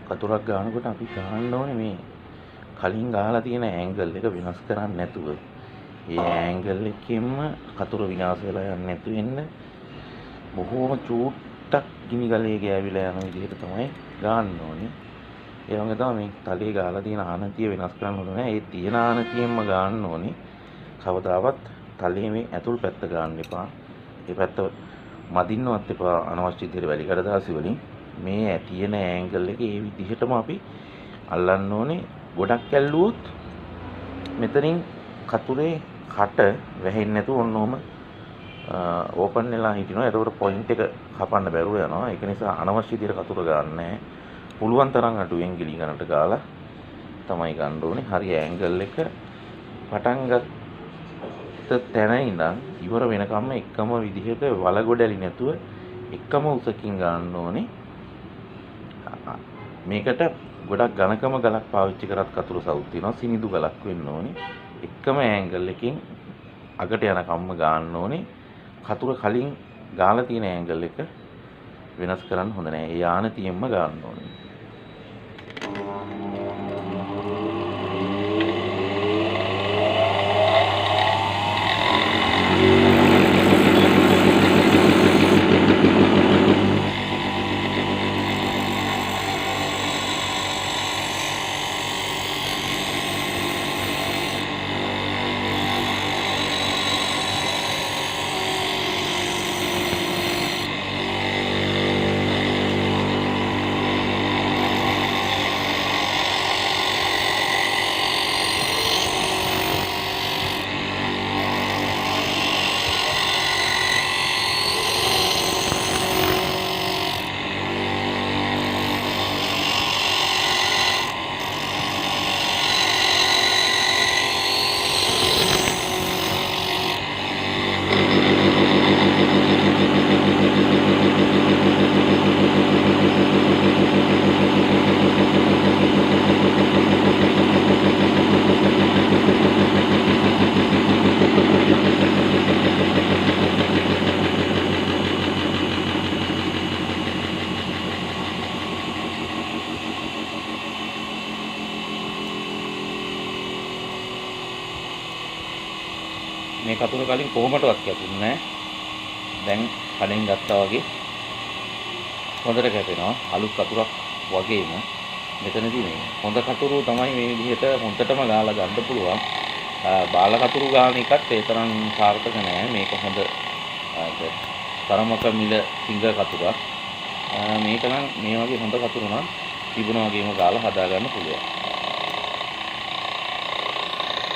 කතුරක් ගන්නකොට අපි ගන්න ඕනේ මේ කලින් ගහලා තියෙන ඇන්ගල් එක වෙනස් කරන්නේ නැතුව. ඒ ඇන්ගල් එකෙන්ම කතුර විනාශ වෙලා යන්නේ නැතු වෙන්න බොහෝම චූට්ටක් ගිනි ගලේ ගෑවිලා යන විදිහට තමයි ගන්න ඕනේ. ඒ වගේ තමයි මේ තලයේ ගහලා තියෙන ආනතිය වෙනස් කරන්න ඕනේ නැහැ. ඒ තියෙන ආනතියෙන්ම ගන්න ඕනේ. කවදාවත් තලයේ මේ ඇතුල් පැත්ත ගන්න එපා. ඒ පැත්ත මදින්නවත් එපා අනවශ්‍ය විදිහට වැලි කඩදාසි වලින්. මේ තියෙන ඇන්ගල් එක ඒ විදිහටම අපි අල්ලන්න ඕනේ. ගොඩක් ඇල්ලුවොත් මෙතනින් කතුරේ කට වැහෙන්නේ නැතුව ඔන්නෝම ඕපන් වෙලා හිටිනවා. ඒකට පොයින්ට් එක කපන්න බැරුව යනවා. ඒක නිසා අනවශ්‍ය විදිහට කතුර ගන්න නැහැ. පුළුවන් තරම් අඩුවෙන් ගිලි ගන්නට ගාලා තමයි ගන්න ඕනේ. හරි ඇන්ගල් එක පටන් ගත්ත තැන ඉඳන් ඉවර වෙනකම්ම එකම විදිහට වලගොඩලි නැතුව එකම උසකින් ගන්න ඕනේ. මේකට ගොඩක් ඝනකම ගලක් පාවිච්චි කරත් කතුරු සවුත් වෙනවා. සිනිඳු ගලක් වෙන්න ඕනේ. එකම ඇන්ගල් එකකින් අගට යනකම්ම ගන්න ඕනේ. කතුර කලින් ගාලා තියෙන ඇන්ගල් එක වෙනස් කරන්න හොඳ නැහැ. ඒ ආනතියෙන්ම ගන්න ඕනේ. මේ කතුර කලින් කොහොමඩවත් කැපුන්නේ නැහැ. දැන් කලින් ගත්තා වගේ හොඳට කැපෙනවා. අලුත් කතුරක් වගේම මෙතනදී මේ හොඳ කතුරු තමයි මේ විදිහට හොඳටම ගාලා ගන්න පුළුවන්. බාල කතුරු ගාන එකත් ඒ තරම් සාර්ථක නෑ. මේක හොඳ තරමක මිල සිංග කතුරක්. මේක නම් මේ වගේ හොඳ කතුරු නම් තිබුණා වගේම ගාලා හදා ගන්න පුළුවන්.